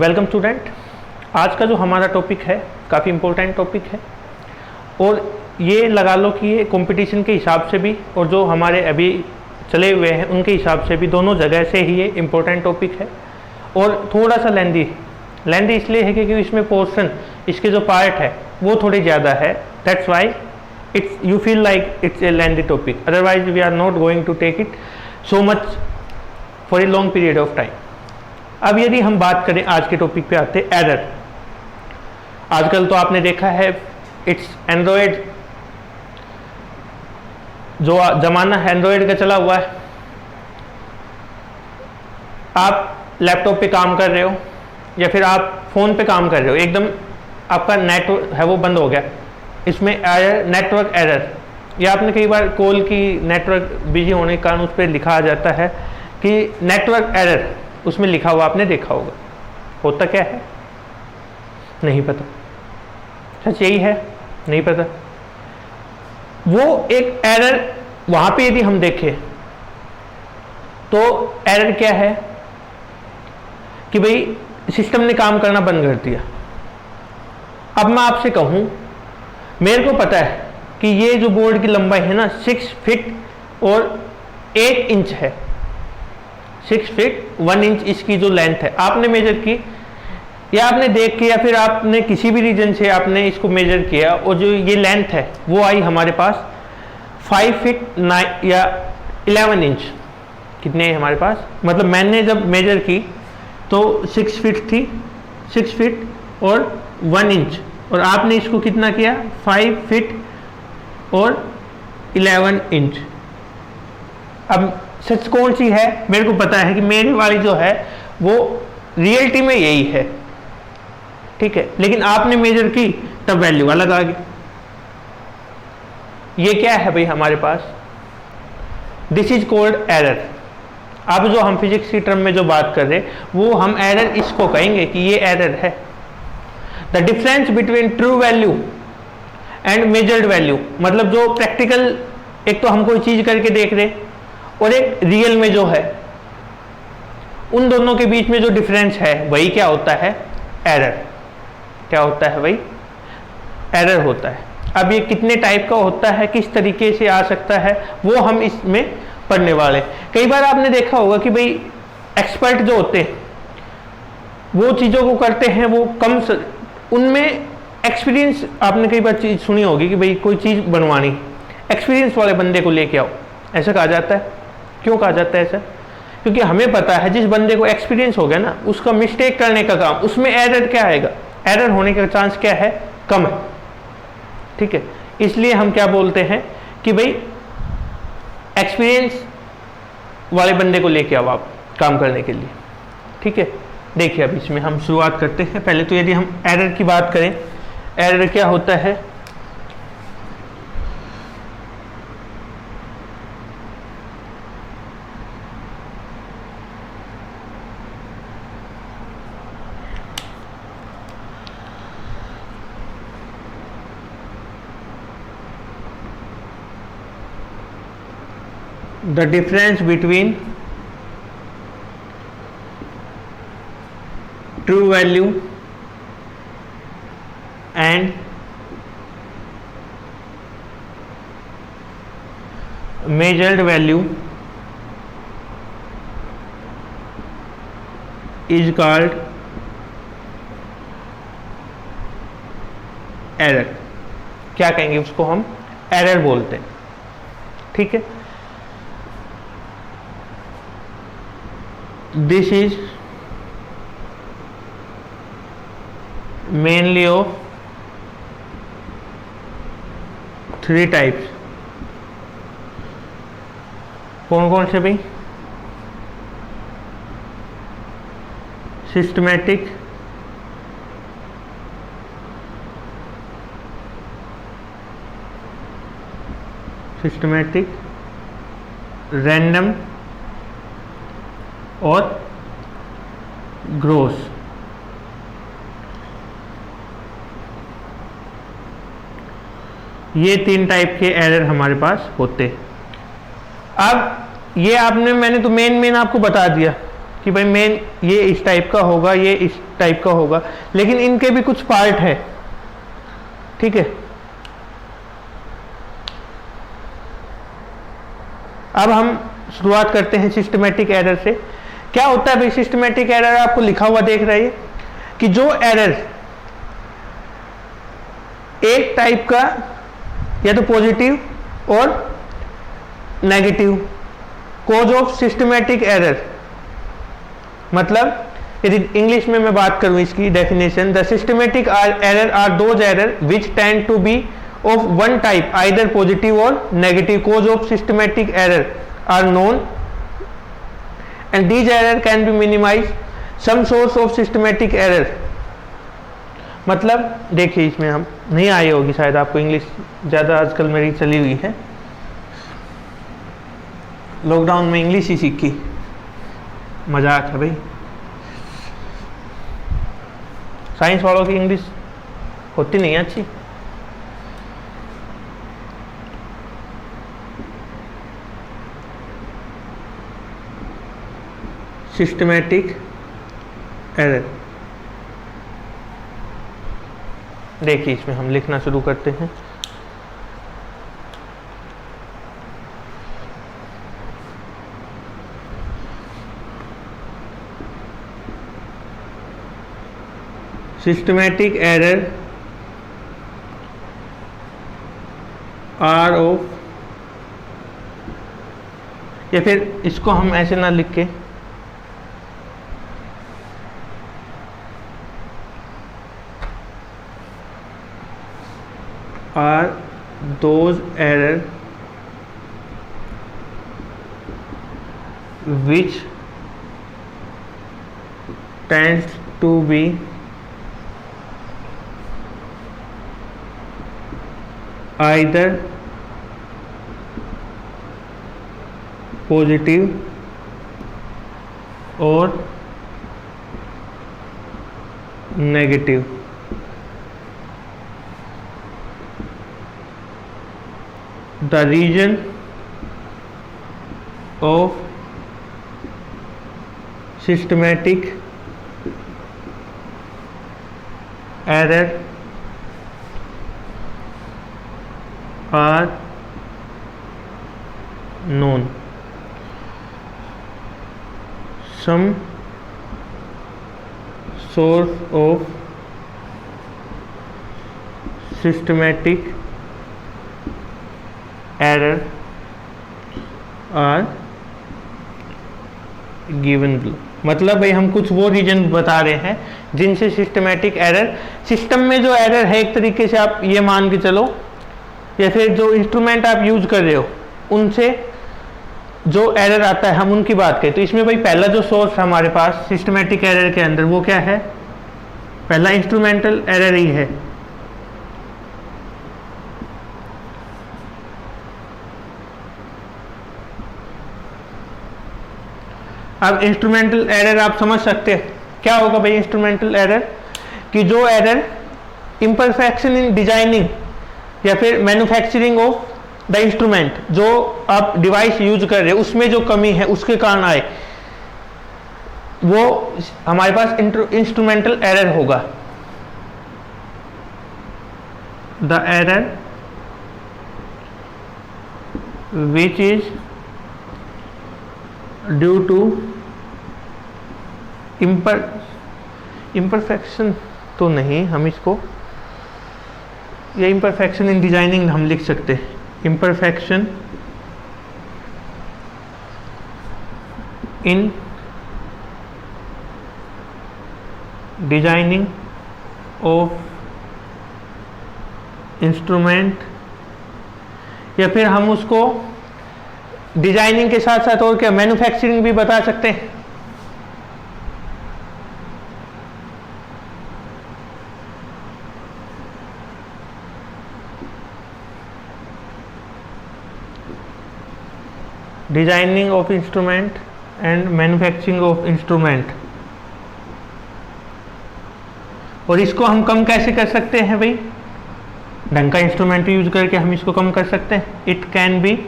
Welcome student. आज का जो हमारा टॉपिक है काफ़ी इम्पोर्टेंट टॉपिक है और ये लगा लो कि ये कंपटीशन के हिसाब से भी और जो हमारे अभी चले हुए हैं उनके हिसाब से भी दोनों जगह से ही ये इम्पोर्टेंट टॉपिक है और थोड़ा सा लेंदी इसलिए है क्योंकि इसमें पोर्शन इसके जो पार्ट है वो थोड़े ज़्यादा है। That's why it's you feel like it's a lengthy topic, otherwise we are not going to take it so much for a long period of time. अब यदि हम बात करें आज के टॉपिक पे आते एरर। आजकल तो आपने देखा है इट्स एंड्रॉयड, जो ज़माना है एंड्रॉयड का चला हुआ है। आप लैपटॉप पे काम कर रहे हो या फिर आप फ़ोन पे काम कर रहे हो, एकदम आपका नेटवर्क है वो बंद हो गया, इसमें एरर, नेटवर्क एरर, या आपने कई बार कॉल की नेटवर्क बिजी होने के कारण उस पर लिखा आ जाता है कि नेटवर्क एरर, उसमें लिखा हुआ आपने देखा होगा। होता क्या है नहीं पता, सच यही है नहीं पता। वो एक एरर वहां पे यदि हम देखें तो एरर क्या है कि भाई सिस्टम ने काम करना बंद कर दिया। अब मैं आपसे कहूं, मेरे को पता है कि ये जो बोर्ड की लंबाई है ना 6 फीट और 8 इंच है, 6 फीट 1 इंच इसकी जो लेंथ है आपने मेजर की या आपने देख के या फिर आपने किसी भी रीजन से आपने इसको मेजर किया और जो ये लेंथ है वो आई हमारे पास 5 फीट 9 या 11 इंच। कितने है हमारे पास, मतलब मैंने जब मेजर की तो 6 फीट थी, 6 फीट और 1 इंच, और आपने इसको कितना किया 5 फीट और 11 इंच। अब सच कौन सी है, मेरे को पता है कि मेरी वाली जो है वो रियलिटी में यही है, ठीक है, लेकिन आपने मेजर की तब वैल्यू अलग आ गई। ये क्या है भाई हमारे पास, दिस इज कॉल्ड एरर। अब जो हम फिजिक्स की टर्म में जो बात कर रहे हैं वो हम एरर इसको कहेंगे कि ये एरर है। The difference between true value and measured value, मतलब जो प्रैक्टिकल, एक तो हम कोई चीज करके देख रहे और एक रियल में जो है, उन दोनों के बीच में जो डिफरेंस है वही क्या होता है, एरर। क्या होता है भाई, एरर होता है। अब ये कितने टाइप का होता है, किस तरीके से आ सकता है, वो हम इसमें पढ़ने वाले। कई बार आपने देखा होगा कि भाई एक्सपर्ट जो होते हैं वो चीज़ों को करते हैं, वो कम उनमें एक्सपीरियंस, आपने कई बार चीज़ सुनी होगी कि भाई कोई चीज़ बनवानी, एक्सपीरियंस वाले बंदे को लेके आओ, ऐसा कहा जाता है। क्यों कहा जाता है ऐसा, क्योंकि हमें पता है जिस बंदे को एक्सपीरियंस हो गया ना, उसका मिस्टेक करने का काम, उसमें एरर क्या आएगा, एरर होने का चांस क्या है, कम है, ठीक है। इसलिए हम क्या बोलते हैं कि भाई एक्सपीरियंस वाले बंदे को लेके आओ आप काम करने के लिए, ठीक है। देखिए अब इसमें हम शुरुआत करते हैं। पहले तो यदि हम एरर की बात करें, एरर क्या होता है, the difference between true value and measured value is called error। क्या कहेंगे उसको, हम एरर बोलते हैं, ठीक है। This is mainly of 3 types। कौन कौन से भाई, सिस्टमैटिक, रैंडम और ग्रोस। ये 3 टाइप के एरर हमारे पास होते हैं। अब ये मैंने तो मेन आपको बता दिया कि भाई मेन ये इस टाइप का होगा, ये इस टाइप का होगा, लेकिन इनके भी कुछ पार्ट है, ठीक है। अब हम शुरुआत करते हैं सिस्टमेटिक एरर से। क्या होता है भाई सिस्टमेटिक एरर? आपको लिखा हुआ देख रहा है कि जो एरर एक टाइप का या तो पॉजिटिव और negative, cause of systematic error, मतलब यदि इंग्लिश में मैं बात करूं इसकी definition, the systematic error are those error which tend to be of one type, either positive or negative. Cause of systematic error are known and these error can be minimized. Some source of systematic error, मतलब देखिए इसमें हम नहीं आई होगी शायद, आपको English ज़्यादा आजकल मेरी चली हुई है, लॉकडाउन में इंग्लिश ही सीखी, मजाक है भाई। साइंस वालों की इंग्लिश होती नहीं है अच्छी। सिस्टमेटिक एरर, देखिए इसमें हम लिखना शुरू करते हैं। सिस्टमेटिक एरर आर ऑफ, या फिर इसको हम ऐसे ना लिख के are those error which tends to be either positive or negative. The region of systematic error are known. Some source of systematic error are given below। मतलब भाई हम कुछ वो रीजन बता रहे हैं जिनसे सिस्टमेटिक एरर, सिस्टम में जो एरर है एक तरीके से आप ये मान के चलो, या फिर जो इंस्ट्रूमेंट आप यूज कर रहे हो उनसे जो एरर आता है हम उनकी बात करें। तो इसमें भाई पहला जो सोर्स हमारे पास सिस्टमेटिक एरर के अंदर वो क्या है? पहला इंस्ट्रूमेंटल एरर ही है। अब इंस्ट्रूमेंटल एरर आप समझ सकते हैं क्या होगा भाई इंस्ट्रूमेंटल एरर, कि जो एरर इम्परफेक्शन इन डिजाइनिंग या फिर मैन्युफैक्चरिंग ऑफ द इंस्ट्रूमेंट, जो आप डिवाइस यूज कर रहे हो उसमें जो कमी है उसके कारण आए, वो हमारे पास इंस्ट्रूमेंटल एरर होगा। The error which is due to imperfection तो नहीं, हम इसको या इम्परफेक्शन इन डिजाइनिंग हम लिख सकते हैं। Imperfection in designing of instrument, या फिर हम उसको डिजाइनिंग के साथ साथ और क्या मैन्युफैक्चरिंग भी बता सकते हैं। Designing of instrument and manufacturing of instrument. और इसको हम कम कैसे कर सकते हैं भाई? ढंग का इंस्ट्रूमेंट यूज करके हम इसको कम कर सकते हैं। It can be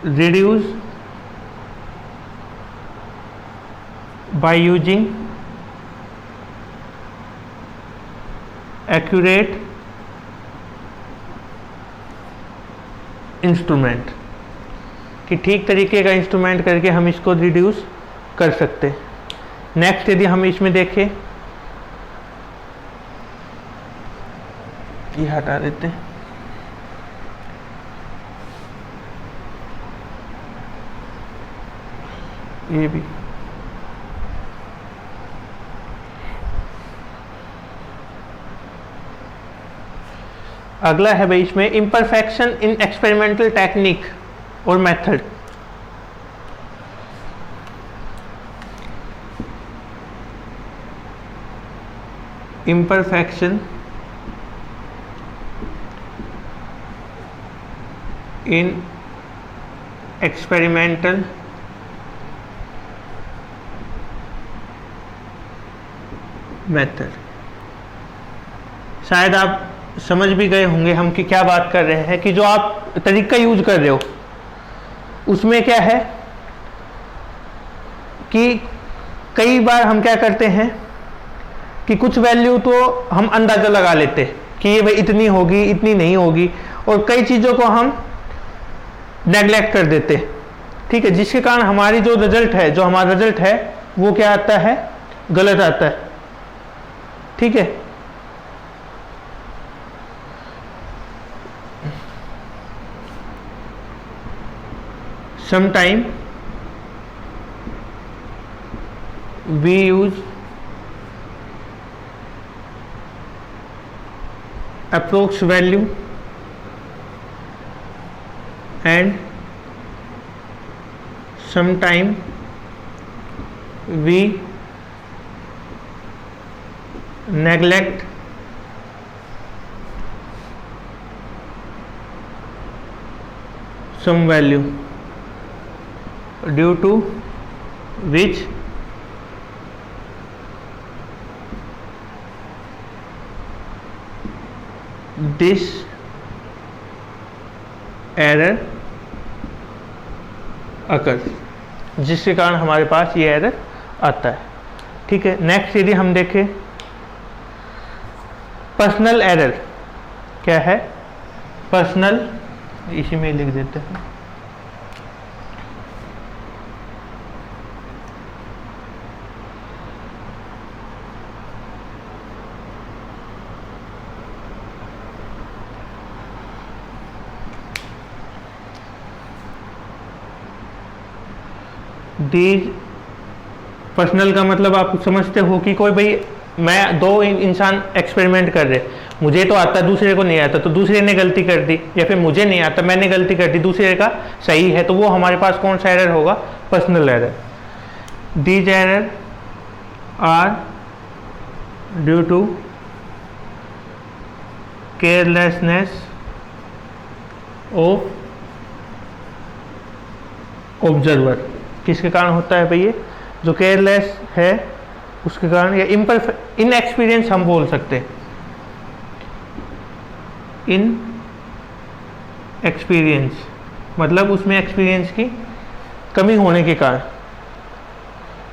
reduce by using accurate instrument, कि ठीक तरीके का इंस्ट्रूमेंट करके हम इसको रिड्यूस कर सकते। नेक्स्ट यदि हम इसमें देखें, ये हटा देते हैं, ये भी अगला है भाई इसमें इम्परफेक्शन इन एक्सपेरिमेंटल टेक्निक और method. Imperfection in experimental method. शायद आप समझ भी गए होंगे हम कि क्या बात कर रहे हैं, कि जो आप तरीका यूज कर रहे हो उसमें क्या है कि कई बार हम क्या करते हैं कि कुछ वैल्यू तो हम अंदाजा लगा लेते कि ये भाई इतनी होगी, इतनी नहीं होगी, और कई चीज़ों को हम नेग्लेक्ट कर देते, ठीक है, जिसके कारण हमारी जो रिजल्ट है, जो हमारा रिजल्ट है वो क्या आता है, गलत आता है, ठीक है। Sometime we use approx value and sometime we neglect some value, due to which this error occurs, जिसके कारण हमारे पास ये एरर आता है, ठीक है। नेक्स्ट यदि हम देखें पर्सनल एरर, क्या है पर्सनल, इसी में लिख देते हैं, दीज पर्सनल का मतलब आप समझते हो कि कोई भाई मैं दो इंसान एक्सपेरिमेंट कर रहे, मुझे तो आता दूसरे को नहीं आता, तो दूसरे ने गलती कर दी, या फिर मुझे नहीं आता मैंने गलती कर दी, दूसरे का सही है, तो वो हमारे पास कौन सा एरर होगा, personal error. These error are due to carelessness of observer. किसके कारण होता है भाई, ये जो केयरलेस है उसके कारण, या इनएक्सपीरियंस हम बोल सकते हैं, इन एक्सपीरियंस मतलब उसमें एक्सपीरियंस की कमी होने के कारण,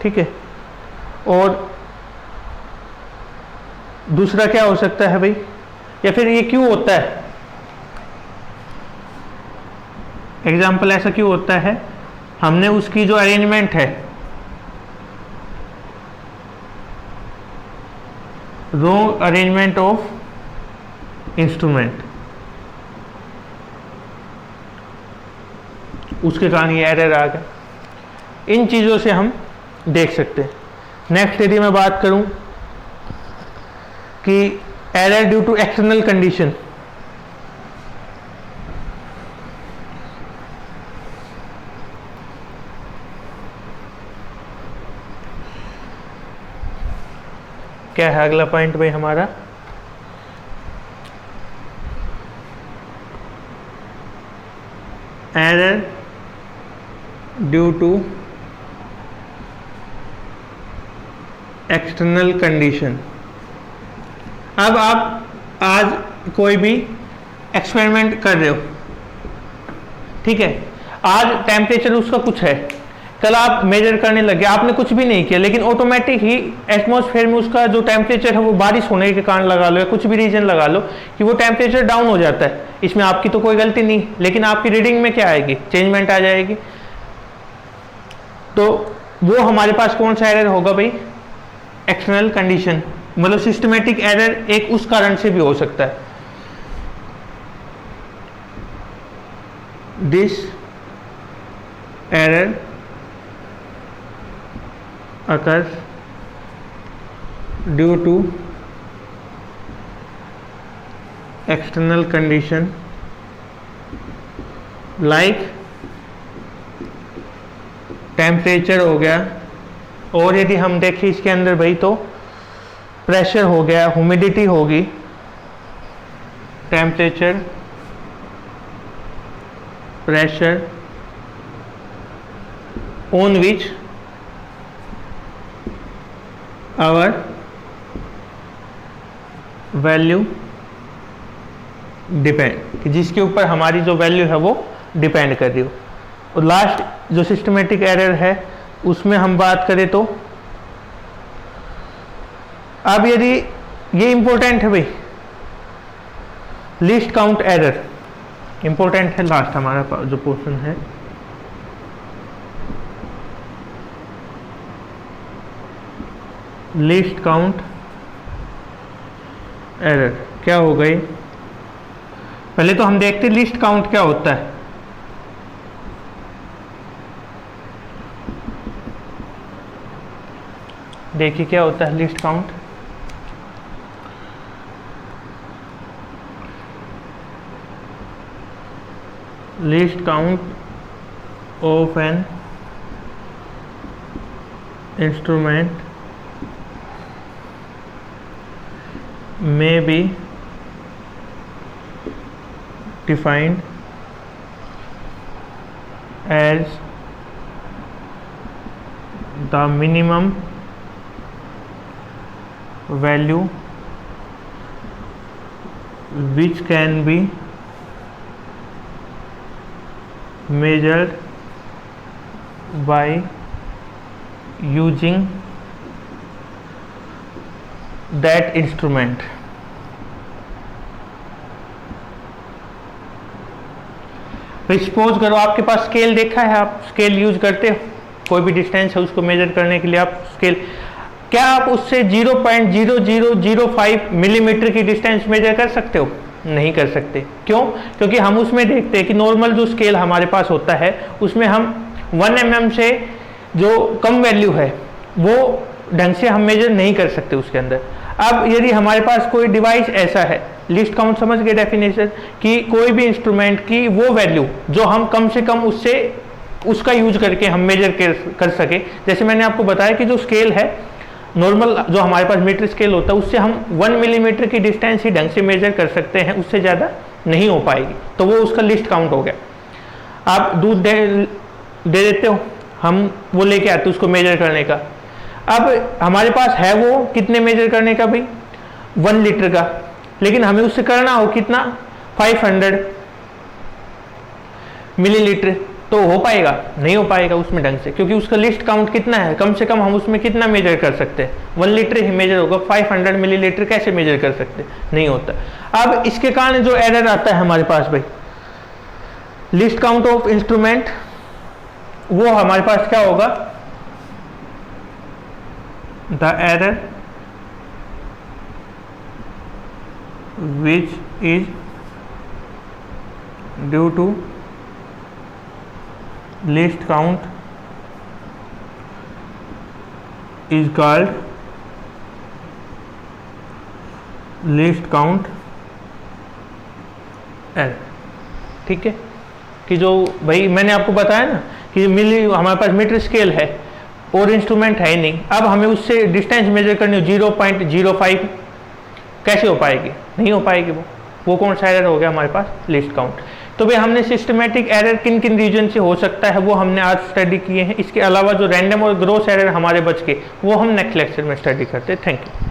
ठीक है। और दूसरा क्या हो सकता है भाई, या फिर ये क्यों होता है, एग्जाम्पल ऐसा क्यों होता है, हमने उसकी जो अरेंजमेंट है, रॉन्ग अरेंजमेंट ऑफ इंस्ट्रूमेंट, उसके कारण ये एरर आ गया। इन चीज़ों से हम देख सकते हैं। नेक्स्ट यदि मैं बात करूं कि error due to external condition, क्या है अगला पॉइंट भाई हमारा, error due to external condition. अब आप आज कोई भी एक्सपेरिमेंट कर रहे हो, ठीक है, आज टेम्परेचर उसका कुछ है, कल आप मेजर करने लगे, आपने कुछ भी नहीं किया, लेकिन ऑटोमेटिक ही एटमॉस्फेयर में उसका जो टेम्परेचर है वो बारिश होने के कारण लगा लो या कुछ भी रीजन लगा लो कि वो टेम्परेचर डाउन हो जाता है, इसमें आपकी तो कोई गलती नहीं, लेकिन आपकी रीडिंग में क्या आएगी, चेंजमेंट आ जाएगी। तो वो हमारे पास कौन सा एरर होगा भाई, एक्सटर्नल कंडीशन, मतलब सिस्टमेटिक एरर एक उस कारण से भी हो सकता है। This error occurs due to external condition like temperature हो गया, और यदि हम देखें इसके अंदर भाई तो प्रेशर हो गया, ह्यूमिडिटी होगी, temperature, pressure on which our value depend, कि जिसके ऊपर हमारी जो वैल्यू है वो डिपेंड कर रही हो। और लास्ट जो सिस्टमेटिक एरर है उसमें हम बात करें तो अब यदि ये इंपॉर्टेंट है भाई, लीस्ट काउंट एरर इंपॉर्टेंट है, लास्ट हमारा जो पोर्शन है, लीस्ट काउंट एरर क्या हो गई। पहले तो हम देखते लिस्ट काउंट क्या होता है। देखिए क्या होता है list count. List count of an instrument may be defined as the minimum value which can be measured by using that instrument। Suppose करो आपके पास स्केल देखा है, आप स्केल यूज करते हो, कोई भी डिस्टेंस है उसको मेजर करने के लिए आप स्केल, क्या आप उससे 0.0005 मिलीमीटर की डिस्टेंस मेजर कर सकते हो? नहीं कर सकते। क्यों? क्योंकि हम उसमें देखते हैं कि नॉर्मल जो स्केल हमारे पास होता है उसमें हम 1 mm से जो कम वैल्यू है वो ढंग से हम मेजर नहीं कर सकते उसके अंदर। अब यदि हमारे पास कोई डिवाइस ऐसा है, लिस्ट काउंट समझ गए डेफिनेशन, कि कोई भी इंस्ट्रूमेंट की वो वैल्यू जो हम कम से कम उससे उसका यूज करके हम मेजर कर सके। जैसे मैंने आपको बताया कि जो स्केल है नॉर्मल जो हमारे पास मीटर स्केल होता है उससे हम 1 मिलीमीटर की डिस्टेंस ही ढंग से मेजर कर सकते हैं, उससे ज़्यादा नहीं हो पाएगी, तो वो उसका लिस्ट काउंट हो गया। आप दूध दे देते हो, हम वो लेके आते उसको मेजर करने का। अब हमारे पास है वो कितने मेजर करने का भाई, 1 लीटर का, लेकिन हमें उससे करना हो कितना, 500 मिलीलीटर, तो हो पाएगा? नहीं हो पाएगा उसमें ढंग से, क्योंकि उसका लिस्ट काउंट कितना है, कम से कम हम उसमें कितना मेजर कर सकते हैं, 1 लीटर ही मेजर होगा, 500 मिलीलीटर कैसे मेजर कर सकते, नहीं होता। अब इसके कारण जो एरर आता है हमारे पास भाई, लिस्ट काउंट ऑफ इंस्ट्रूमेंट, वो हमारे पास क्या होगा, the error which is due to list count is called list count error। ठीक है, कि जो भाई मैंने आपको बताया ना कि हमारे पास मीटर स्केल है और इंस्ट्रूमेंट है ही नहीं, अब हमें उससे डिस्टेंस मेजर करनी हो 0.05, कैसे हो पाएगी? नहीं हो पाएगी। वो कौन सा एरर हो गया हमारे पास, लिस्ट काउंट। तो भाई हमने सिस्टमेटिक एरर किन किन रीजन से हो सकता है वो हमने आज स्टडी किए हैं। इसके अलावा जो रैंडम और ग्रॉस एरर हमारे बच के, वो हम नेक्स्ट लेक्चर में स्टडी करते हैं। Thank you.